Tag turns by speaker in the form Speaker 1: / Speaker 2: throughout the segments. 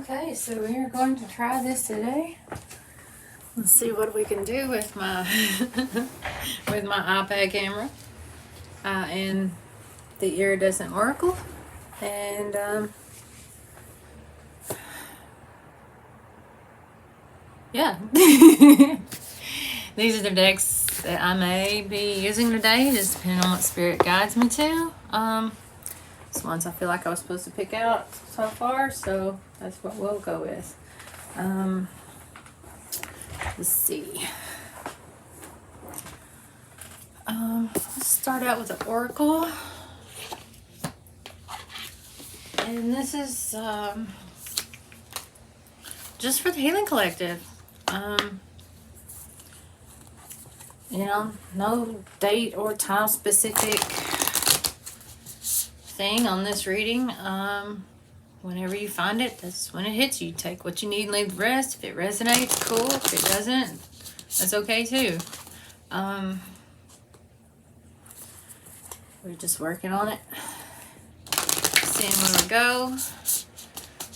Speaker 1: Okay, so we are going to try this today. Let's see what we can do with my with my iPad camera and the iridescent oracle. And yeah, these are the decks that I may be using today, just depending on what spirit guides me to. It's ones I feel like I was supposed to pick out so far, so that's what we'll go with. Let's see. Let's start out with the oracle, and this is just for the Healing Collective. You know, no date or time specific thing on this reading. Whenever you find it, that's when it hits you. Take what you need and leave the rest. If it resonates, cool. If it doesn't, that's okay too. We're just working on it, seeing where we go.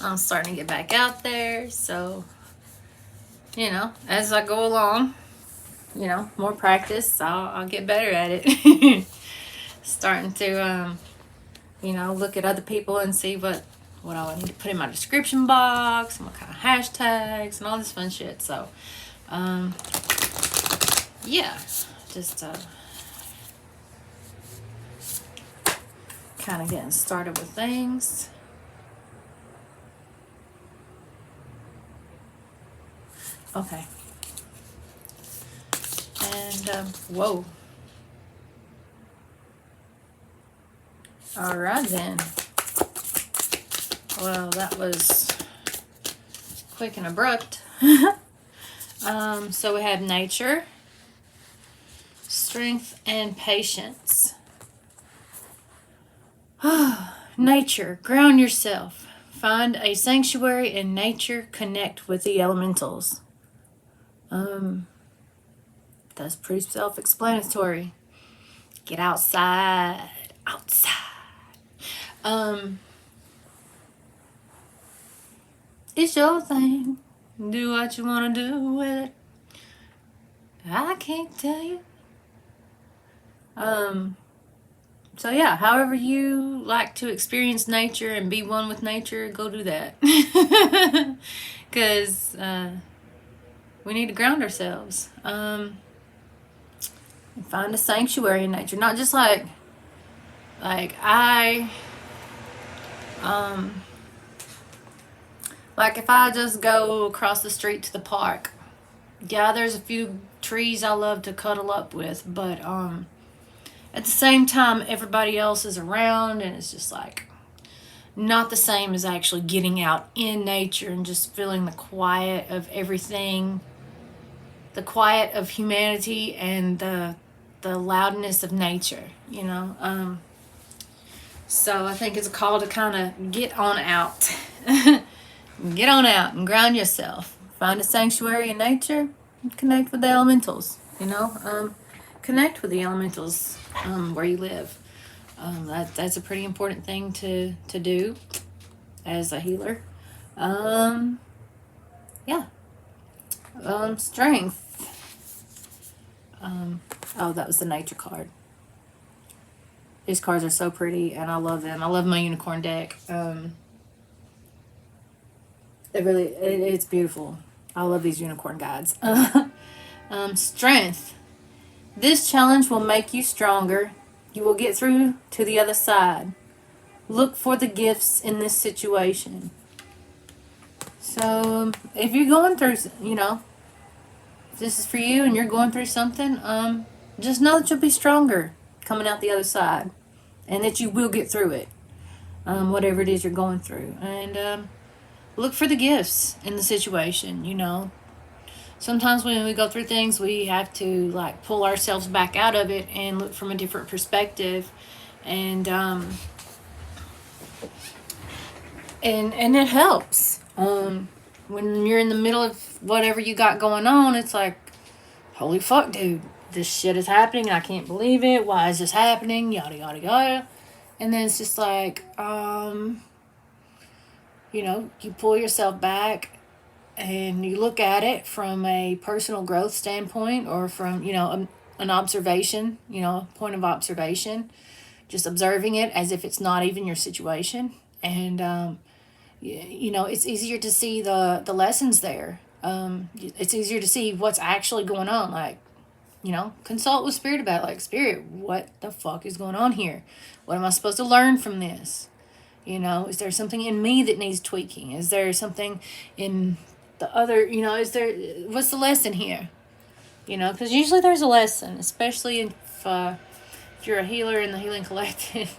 Speaker 1: I'm starting to get back out there, so you know, as I go along, you know, more practice, I'll get better at it. Starting to you know, look at other people and see what I need to put in my description box and what kind of hashtags and all this fun shit. So yeah, just kind of getting started with things. Okay. And whoa. All right then. Well, that was quick and abrupt. So we have nature, strength, and patience. Nature, ground yourself. Find a sanctuary in nature. Connect with the elementals. That's pretty self-explanatory. Get outside. It's your thing. Do what you want to do with it. I can't tell you. So yeah, however you like to experience nature and be one with nature, go do that. Because we need to ground ourselves. Find a sanctuary in nature. Not just like if I just go across the street to the park, yeah, there's a few trees I love to cuddle up with, but at the same time, everybody else is around, and it's just like not the same as actually getting out in nature and just feeling the quiet of everything, the quiet of humanity, and the loudness of nature, you know. So I think it's a call to kind of get on out. Get on out and ground yourself. Find a sanctuary in nature and connect with the elementals, you know. Connect with the elementals where you live. That's a pretty important thing to do as a healer. Yeah. Strength. Oh, that was the nature card. These cards are so pretty, and I love them. I love my unicorn deck. It's beautiful. I love these unicorn guides. Strength. This challenge will make you stronger. You will get through to the other side. Look for the gifts in this situation. So, if you're going through, you know, if this is for you and you're going through something, just know that you'll be stronger coming out the other side, and that you will get through it, whatever it is you're going through. And look for the gifts in the situation, you know. Sometimes when we go through things, we have to like pull ourselves back out of it and look from a different perspective, and it helps. When you're in the middle of whatever you got going on, it's like, holy fuck, dude, this shit is happening. I can't believe it. Why is this happening? Yada, yada, yada. And then it's just like, You pull yourself back and you look at it from a personal growth standpoint, or from, an observation, point of observation, just observing it as if it's not even your situation. And, it's easier to see the lessons there. It's easier to see what's actually going on. Like, consult with spirit about it. Like, spirit, what the fuck is going on here? What am I supposed to learn from this? Is there something in me that needs tweaking? Is there something in the other, what's the lesson here? Because usually there's a lesson, especially if you're a healer in the Healing Collective.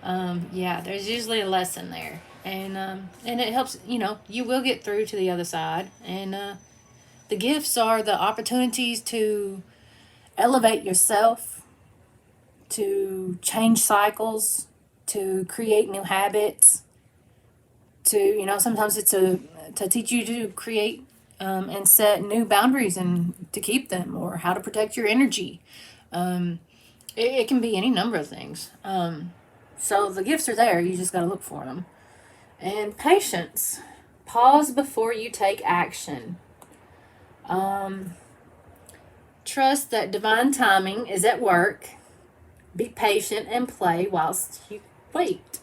Speaker 1: Yeah, there's usually a lesson there. And it helps, you will get through to the other side. And the gifts are the opportunities to elevate yourself, to change cycles, to create new habits, to, sometimes it's to teach you to create and set new boundaries and to keep them, or how to protect your energy. It can be any number of things. So the gifts are there. You just got to look for them. And patience. Pause before you take action. Trust that divine timing is at work. Be patient and play whilst you wait.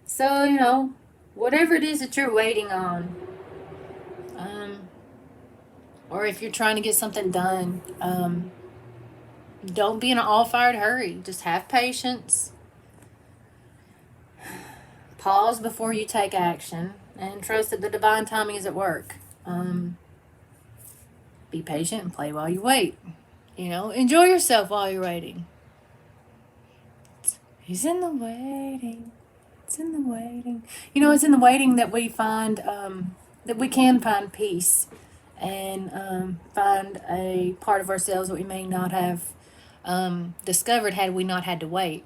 Speaker 1: So, whatever it is that you're waiting on, or if you're trying to get something done, don't be in an all-fired hurry. Just have patience. Pause before you take action, and trust that the divine timing is at work. Be patient and play while you wait. Enjoy yourself while you're waiting. He's in the waiting. It's in the waiting. It's in the waiting that we find, that we can find peace, and find a part of ourselves that we may not have discovered had we not had to wait.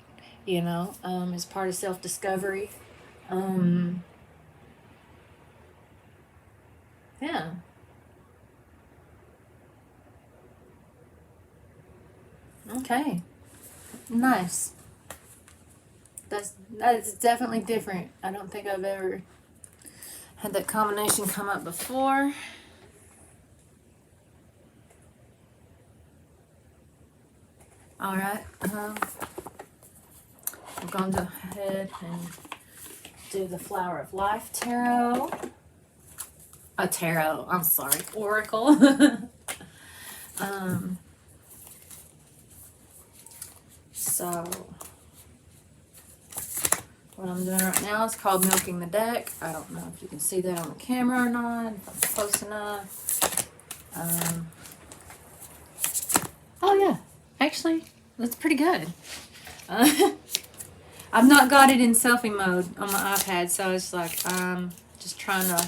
Speaker 1: As part of self-discovery. Yeah. Okay. Nice. That's definitely different. I don't think I've ever had that combination come up before. All right. We're going to go ahead and do the Flower of Life tarot. Tarot. I'm sorry. Oracle. So what I'm doing right now is called Milking the Deck. I don't know if you can see that on the camera or not, if I'm close enough. Oh yeah, actually, that's pretty good. I've not got it in selfie mode on my iPad, so it's like I'm just trying to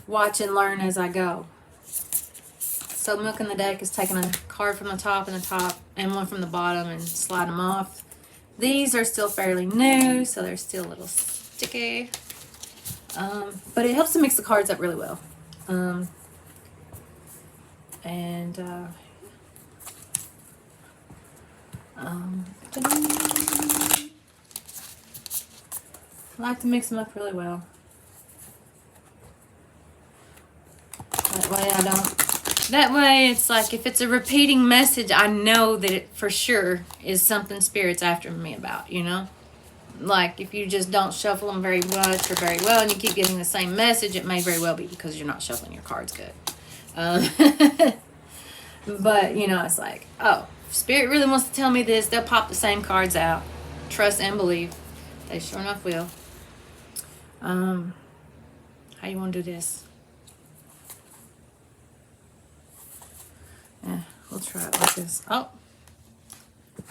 Speaker 1: watch and learn as I go. So Milking the Deck is taking a card from the top and one from the bottom and slide them off. These are still fairly new, so they're still a little sticky. But it helps to mix the cards up really well. I like to mix them up really well. That way it's like if it's a repeating message, I know that it for sure is something Spirit's after me about, Like if you just don't shuffle them very much or very well and you keep getting the same message, it may very well be because you're not shuffling your cards good. But, it's like, oh, if Spirit really wants to tell me this, they'll pop the same cards out. Trust and believe. They sure enough will. How you want to do this? Yeah, we'll try it like this. Oh, we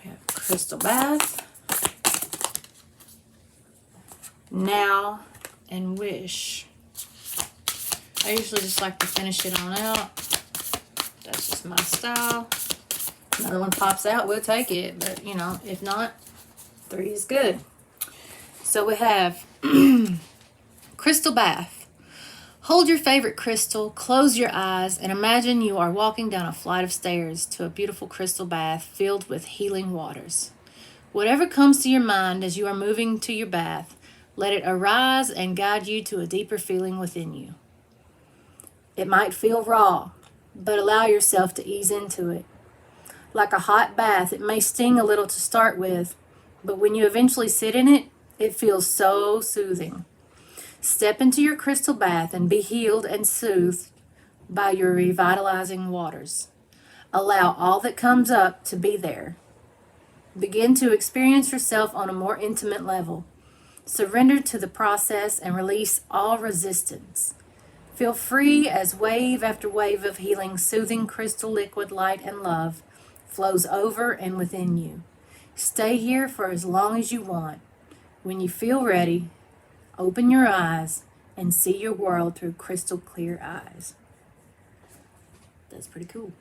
Speaker 1: have Crystal Bath. Now and Wish. I usually just like to finish it on out. That's just my style. Another one pops out, we'll take it. But, if not, 3 is good. So we have Crystal Bath. Hold your favorite crystal, close your eyes, and imagine you are walking down a flight of stairs to a beautiful crystal bath filled with healing waters. Whatever comes to your mind as you are moving to your bath, Let it arise and guide you to a deeper feeling within you. It might feel raw, but allow yourself to ease into it. Like a hot bath, it may sting a little to start with, but when you eventually sit in it, it feels so soothing. Step into your crystal bath and be healed and soothed by your revitalizing waters. Allow all that comes up to be there. Begin to experience yourself on a more intimate level. Surrender to the process and release all resistance. Feel free as wave after wave of healing, soothing crystal liquid light and love flows over and within you. Stay here for as long as you want. When you feel ready, open your eyes and see your world through crystal clear eyes. That's pretty cool.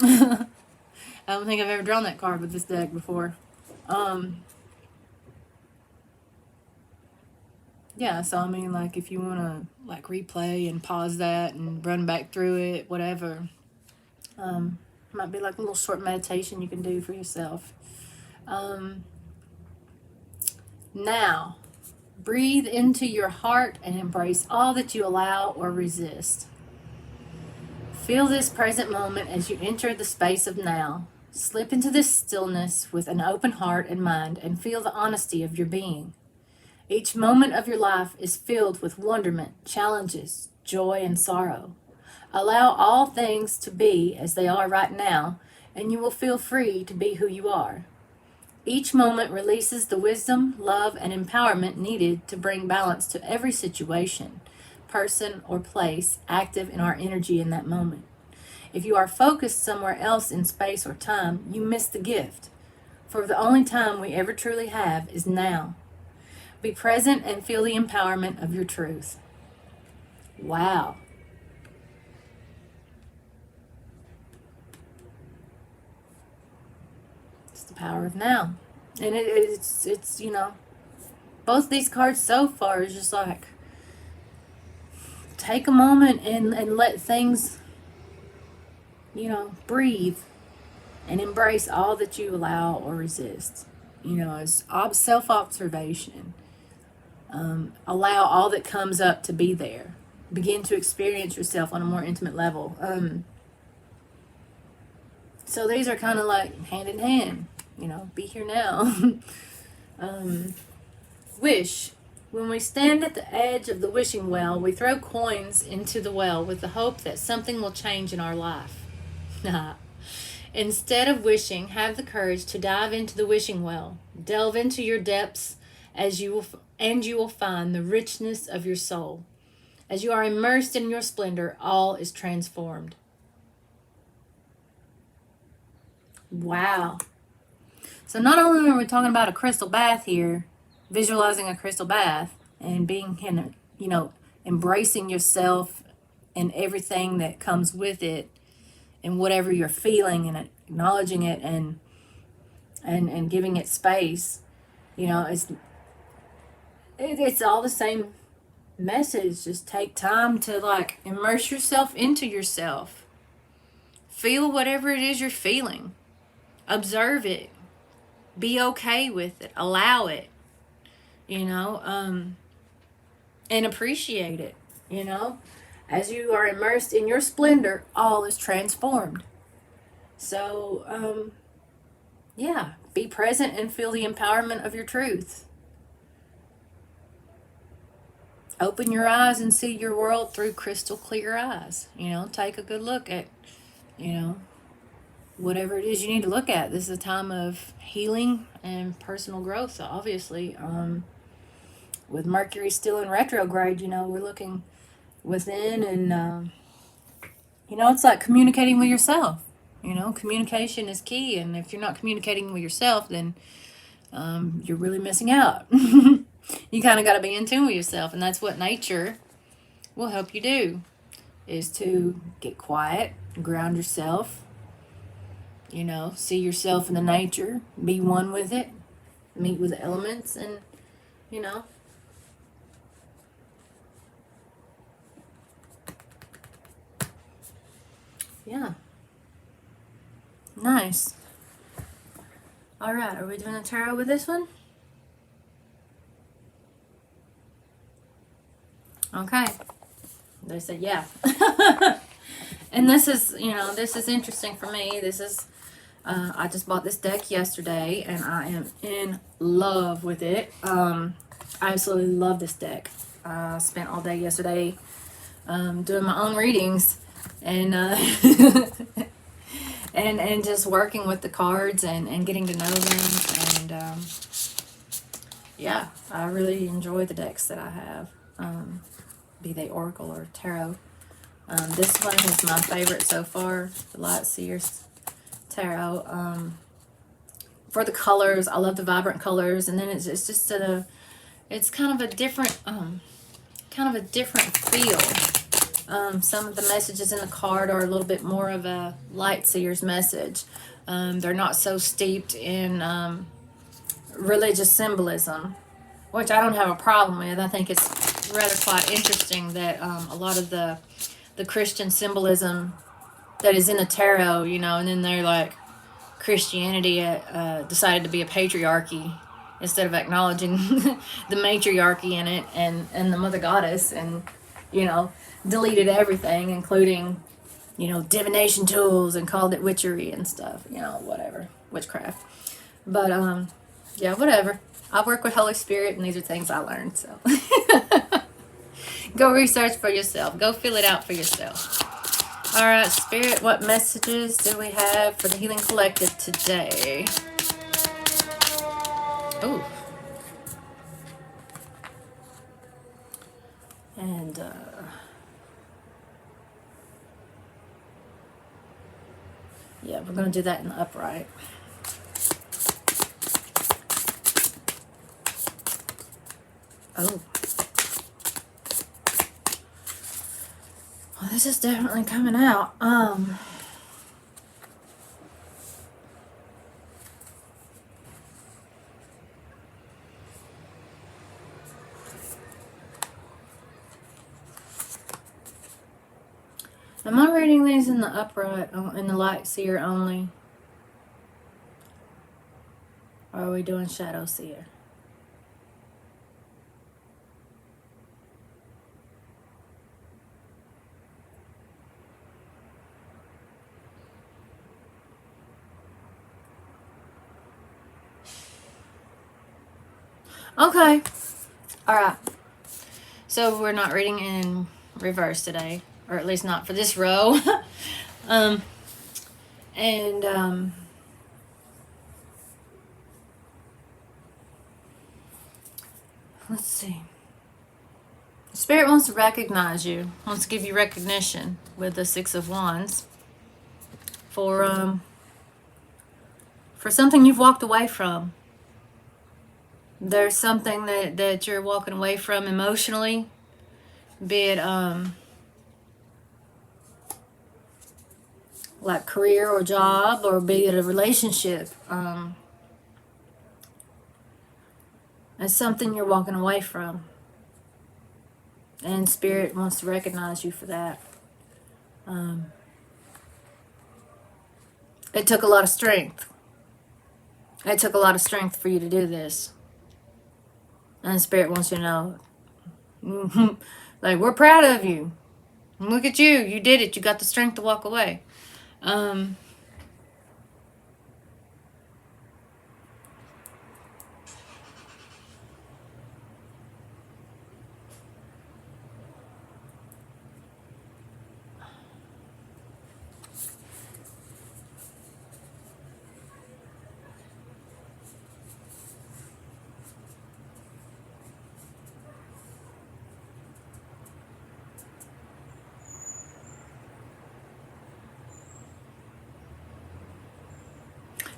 Speaker 1: I don't think I've ever drawn that card with this deck before. Yeah, so I mean, like, if you want to, like, replay and pause that and run back through it, whatever, might be like a little short meditation you can do for yourself. Now, breathe into your heart and embrace all that you allow or resist. Feel this present moment as you enter the space of now. Slip into this stillness with an open heart and mind and feel the honesty of your being. Each moment of your life is filled with wonderment, challenges, joy, and sorrow. Allow all things to be as they are right now, and you will feel free to be who you are. Each moment releases the wisdom, love, and empowerment needed to bring balance to every situation, person, or place active in our energy in that moment. If you are focused somewhere else in space or time, you miss the gift. For the only time we ever truly have is now. Be present and feel the empowerment of your truth. Wow. It's the power of now. And it's you know, both these cards so far is just like, take a moment and let things, you know, breathe and embrace all that you allow or resist. You know, it's self-observation. Allow all that comes up to be there. Begin to experience yourself on a more intimate level. So these are kind of like hand in hand. You know, be here now. Wish. When we stand at the edge of the wishing well, we throw coins into the well with the hope that something will change in our life. Instead of wishing, have the courage to dive into the wishing well. Delve into your depths you will find the richness of your soul. As you are immersed in your splendor, all is transformed. Wow. So not only are we talking about a crystal bath here, visualizing a crystal bath and being, you know, embracing yourself and everything that comes with it and whatever you're feeling and acknowledging it and giving it space. You know, it's all the same message. Just take time to, like, immerse yourself into yourself. Feel whatever it is you're feeling. Observe it. Be okay with it. Allow it. You know, and appreciate it. You know, as you are immersed in your splendor, all is transformed. So, yeah, be present and feel the empowerment of your truth. Open your eyes and see your world through crystal clear eyes. You know, take a good look at, you know, whatever it is you need to look at. This is a time of healing and personal growth, obviously. With Mercury still in retrograde, you know, we're looking within and, you know, it's like communicating with yourself. You know, communication is key. And if you're not communicating with yourself, then you're really missing out. You kind of got to be in tune with yourself. And that's what nature will help you do, is to get quiet, ground yourself, you know, see yourself in the nature, be one with it, meet with the elements, and, you know. Yeah. Nice. All right, are we doing a tarot with this one? Okay. They said, yeah. And this is, this is interesting for me. This is, I just bought this deck yesterday, and I am in love with it. I absolutely love this deck. I spent all day yesterday doing my own readings, and and just working with the cards and getting to know them. And yeah, I really enjoy the decks that I have, be they Oracle or Tarot. This one is my favorite so far, the Light Seers Tarot. For the colors, I love the vibrant colors, and then it's just it's kind of a different feel. Some of the messages in the card are a little bit more of a Light Seers message. They're not so steeped in religious symbolism, which I don't have a problem with. I think it's rather quite interesting that a lot of the Christian symbolism that is in the tarot, and then they're like, Christianity decided to be a patriarchy instead of acknowledging the matriarchy in it and the mother goddess, and deleted everything, including divination tools, and called it witchery and stuff, whatever, witchcraft. But yeah, whatever. I work with Holy Spirit, and these are things I learned, so go research for yourself, go fill it out for yourself. All right, Spirit, what messages do we have for the Healing Collective today? Ooh. And yeah, we're going to do that in the upright. Oh. Well, this is definitely coming out. Am I reading these in the upright, in the Light Seer only? Or are we doing Shadow Seer? Okay. Alright. So we're not reading in reverse today. Or at least not for this row. Let's see. Spirit wants to recognize you. Wants to give you recognition with the Six of Wands. For something you've walked away from. There's something that you're walking away from emotionally. Be it like career or job, or be it a relationship. It's something you're walking away from. And Spirit wants to recognize you for that. It took a lot of strength. It took a lot of strength for you to do this. And Spirit wants you to know, like, we're proud of you. Look at you. You did it. You got the strength to walk away.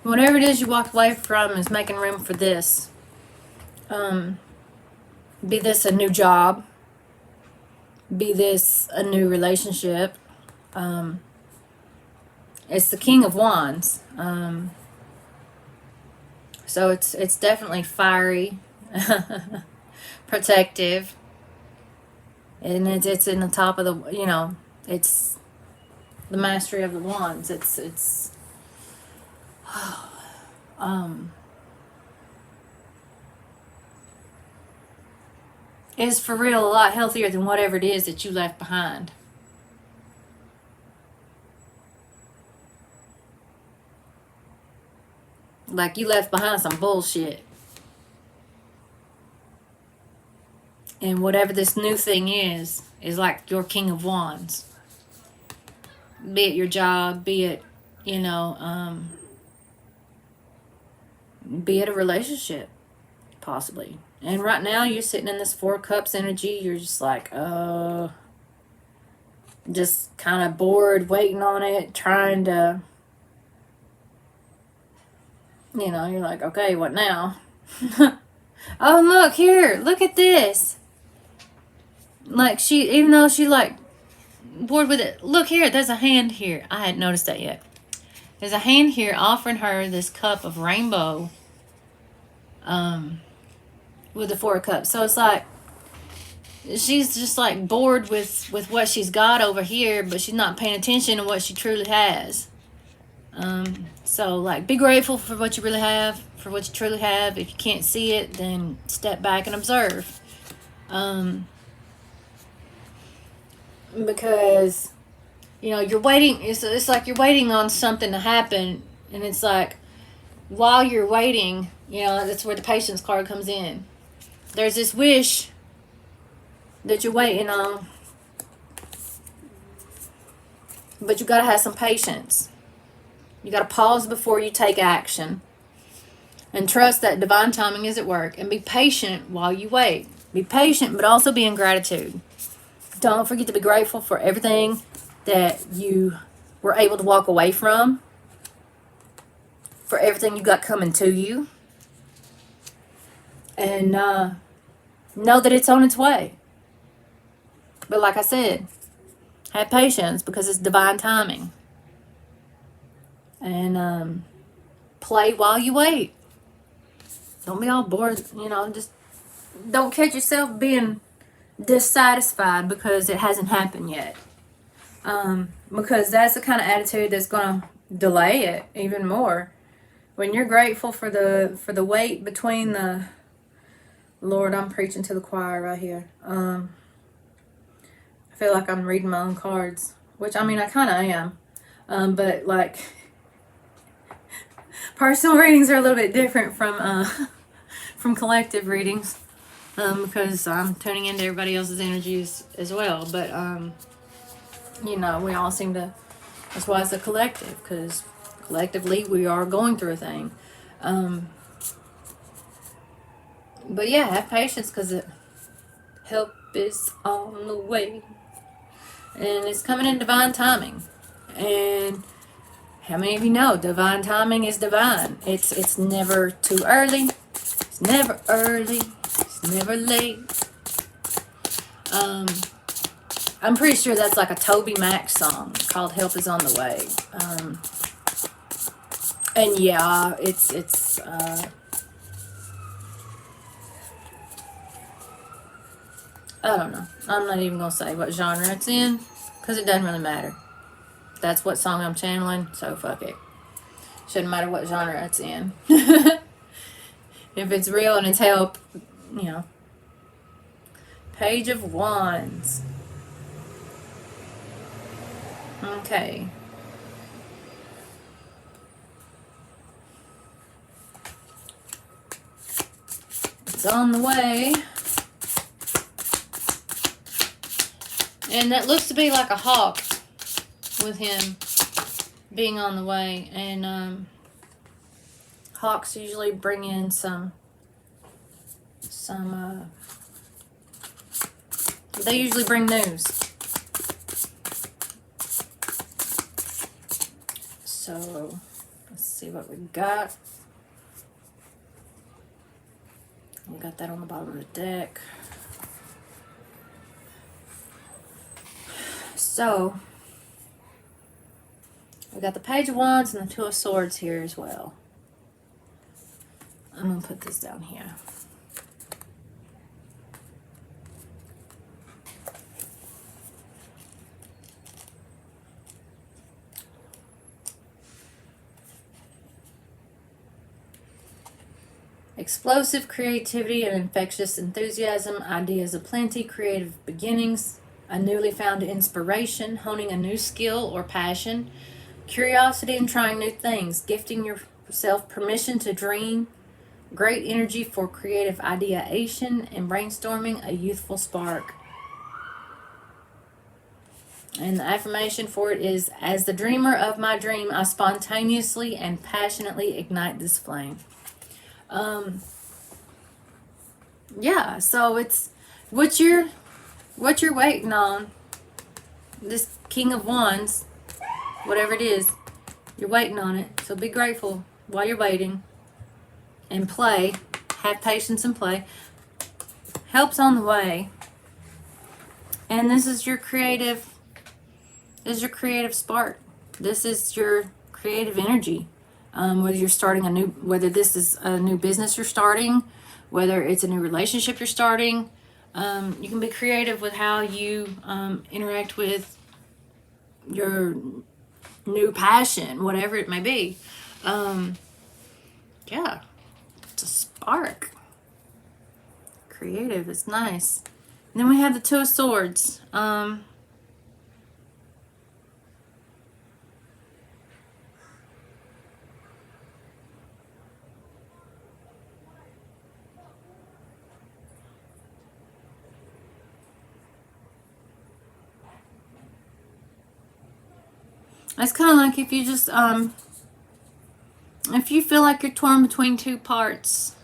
Speaker 1: Whatever it is you walked away from is making room for this. Be this a new job. Be this a new relationship. It's the King of Wands. So it's definitely fiery, protective, and it's in the top of the, it's the mastery of the wands. It's is for real a lot healthier than whatever it is that you left behind. Like you left behind some bullshit. And whatever this new thing is like your King of Wands. Be it your job, be it, you know, be it a relationship, possibly. And right now you're sitting in this Four Cups energy. You're just like, just kind of bored, waiting on it, trying to, you know, you're like, okay, what now? Oh, look here, look at this. Like even though she like bored with it, look here, there's a hand here. I hadn't noticed that yet. There's a hand here offering her this cup of rainbow, with the Four Cups. So it's like she's just like bored with what she's got over here, but she's not paying attention to what she truly has. So like be grateful for what you really have, for what you truly have. If you can't see it, then step back and observe. Because, you know, you're waiting, it's like you're waiting on something to happen, and it's like while you're waiting, you know, that's where the patience card comes in. There's this wish that you're waiting on, but you got to have some patience. You got to pause before you take action and trust that divine timing is at work, and be patient while you wait. Be patient, but also be in gratitude. Don't forget to be grateful for everything that you were able to walk away from, for everything you got coming to you, and know that it's on its way. But like I said, have patience because it's divine timing. And play while you wait. Don't be all bored, you know, just don't catch yourself being dissatisfied because it hasn't happened yet. Because that's the kind of attitude that's going to delay it even more. When you're grateful for the wait between the, Lord, I'm preaching to the choir right here. I feel like I'm reading my own cards, which I mean I kind of am. But like personal readings are a little bit different from collective readings. Because I'm tuning into everybody else's energies as well. But, you know, we all seem to, that's why it's a collective, because collectively we are going through a thing. But yeah, have patience, because help is on the way. And it's coming in divine timing. And how many of you know divine timing is divine? It's never too early. It's never early. It's never late. I'm pretty sure that's like a Toby Mac song called Help Is On The Way. And yeah, it's I don't know. I'm not even going to say what genre it's in, because it doesn't really matter. That's what song I'm channeling, so fuck it. Shouldn't matter what genre it's in. If it's real and it's help, you know. Page of Wands. Okay. It's on the way. And that looks to be like a hawk with him being on the way. And hawks usually bring in some they usually bring news. So let's see what we got. We got that on the bottom of the deck. So we got the Page of Wands and the Two of Swords here as well. I'm going to put this down here. Explosive creativity and infectious enthusiasm, ideas aplenty, creative beginnings, a newly found inspiration, honing a new skill or passion, curiosity and trying new things, gifting yourself permission to dream, great energy for creative ideation and brainstorming, a youthful spark. And the affirmation for it is, as the dreamer of my dream, I spontaneously and passionately ignite this flame. Yeah, so it's what you're waiting on. This King of Wands, whatever it is, you're waiting on it. So be grateful while you're waiting and play. Have patience and play. Help's on the way. And this is your creative spark. This is your creative energy. Whether you're starting whether this is a new business you're starting, whether it's a new relationship you're starting, you can be creative with how you interact with your new passion, whatever it may be. Yeah, it's a spark. Creative, it's nice. And then we have the Two of Swords. It's kind of like if you just, if you feel like you're torn between two parts,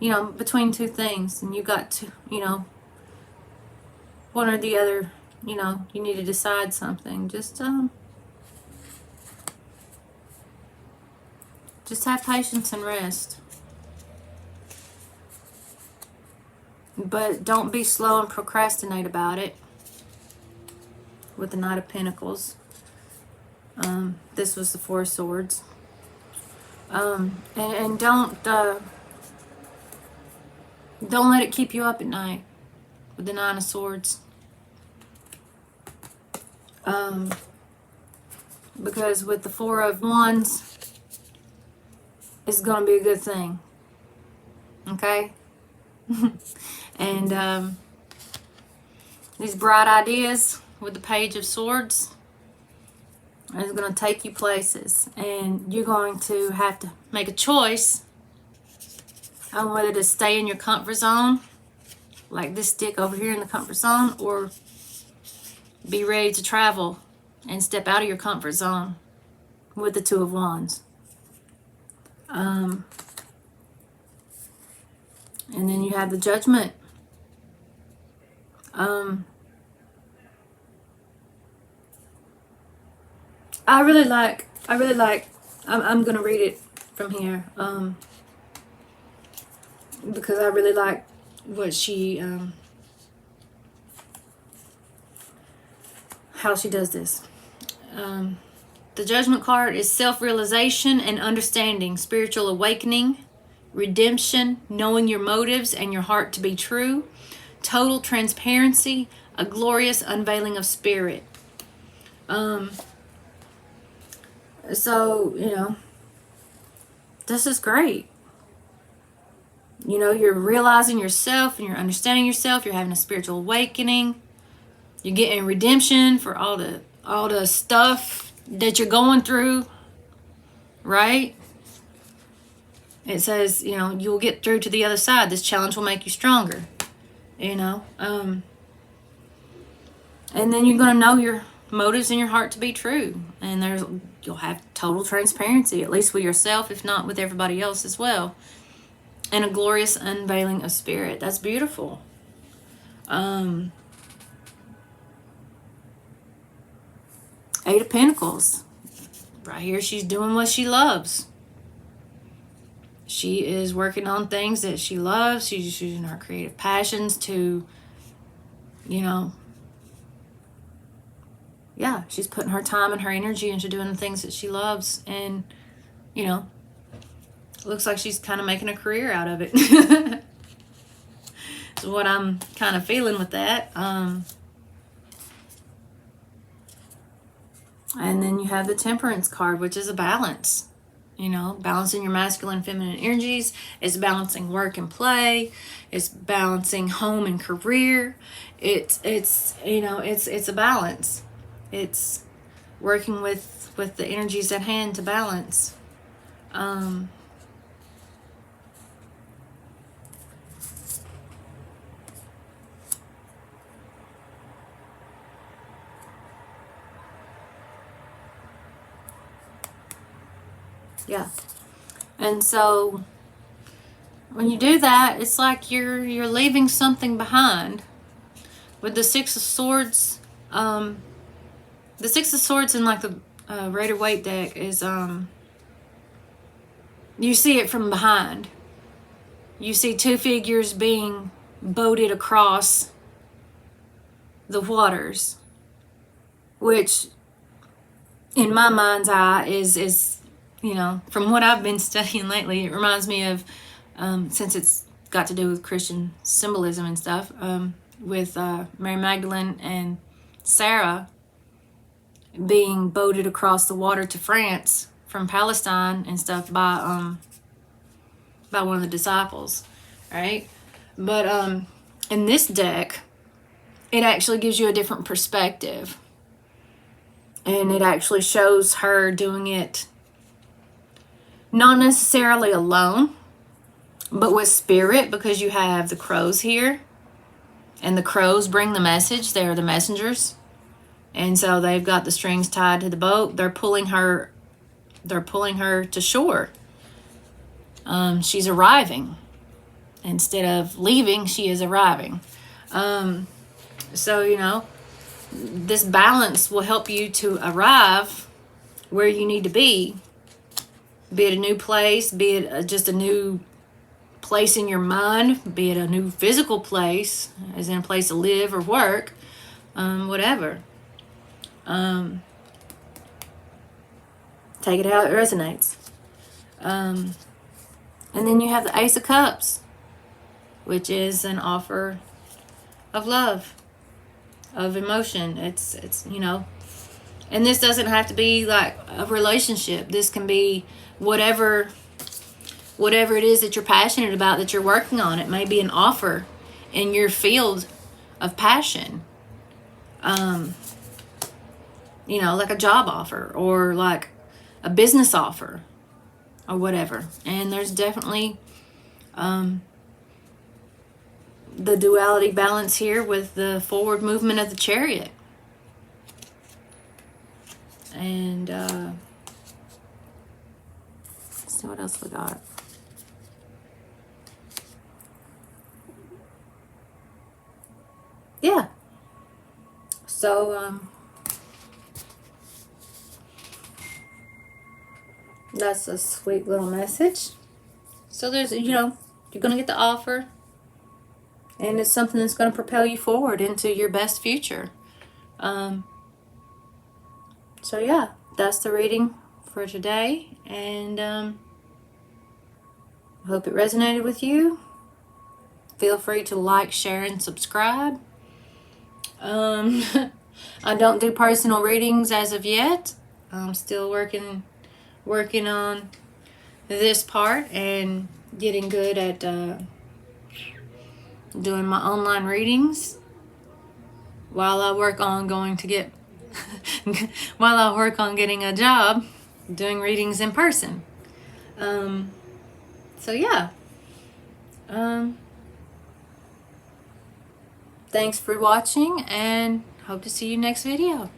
Speaker 1: between two things, and you got to, one or the other, you need to decide something. Just have patience and rest. But don't be slow and procrastinate about it. With the Knight of Pentacles. This was the Four of Swords. And don't let it keep you up at night with the Nine of Swords. Because with the Four of Wands, it's going to be a good thing. Okay? And these bright ideas with the Page of Swords is going to take you places, and you're going to have to make a choice on whether to stay in your comfort zone, like this stick over here in the comfort zone, or be ready to travel and step out of your comfort zone with the Two of Wands. And then you have the Judgment. I really like, I'm going to read it from here, because I really like what she, how she does this. The Judgment card is self-realization and understanding, spiritual awakening, redemption, knowing your motives and your heart to be true, total transparency, a glorious unveiling of spirit. So, this is great. You're realizing yourself and you're understanding yourself. You're having a spiritual awakening. You're getting redemption for all the stuff that you're going through, right? It says, you'll get through to the other side. This challenge will make you stronger, And then you're going to know your motives in your heart to be true. And you'll have total transparency, at least with yourself, if not with everybody else as well. And a glorious unveiling of spirit. That's beautiful. Eight of Pentacles. Right here, she's doing what she loves. She is working on things that she loves. She's using her creative passions to, yeah, she's putting her time and her energy into doing the things that she loves. And, it looks like she's kind of making a career out of it. That's what I'm kind of feeling with that. And then you have the Temperance card, which is a balance. You know, balancing your masculine and feminine energies. It's balancing work and play. It's balancing home and career. It's you know, it's a balance. It's working with the energies at hand to balance. Um, yeah. And so when you do that, it's like you're leaving something behind. With the Six of Swords, the Six of Swords in like the Rider Waite deck is you see it from behind. You see two figures being boated across the waters, which in my mind's eye is you know, from what I've been studying lately, it reminds me of since it's got to do with Christian symbolism and stuff, with Mary Magdalene and Sarah being boated across the water to France from Palestine and stuff by one of the disciples, right? But in this deck, it actually gives you a different perspective, and it actually shows her doing it not necessarily alone, but with spirit, because you have the crows here, and the crows bring the message. They are the messengers, and so they've got the strings tied to the boat. They're pulling her to shore. She's arriving. Instead of leaving, she is arriving. So, you know, this balance will help you to arrive where you need to be it a new place, be it just a new place in your mind, be it a new physical place, as in a place to live or work, whatever. Take it how it resonates. And then you have the Ace of Cups, which is an offer of love, of emotion. It's you know, and this doesn't have to be like a relationship. This can be whatever it is that you're passionate about, that you're working on. It may be an offer in your field of passion. You know, like a job offer or like a business offer or whatever. And there's definitely the duality balance here with the forward movement of the Chariot. And let's see what else we got. Yeah. So that's a sweet little message. So there's, you know, you're going to get the offer, and it's something that's going to propel you forward into your best future. So yeah, that's the reading for today, and I hope it resonated with you. Feel free to like, share, and subscribe. I don't do personal readings as of yet. I'm still working on this part and getting good at doing my online readings while I work on getting a job doing readings in person. So yeah. Thanks for watching, and hope to see you next video.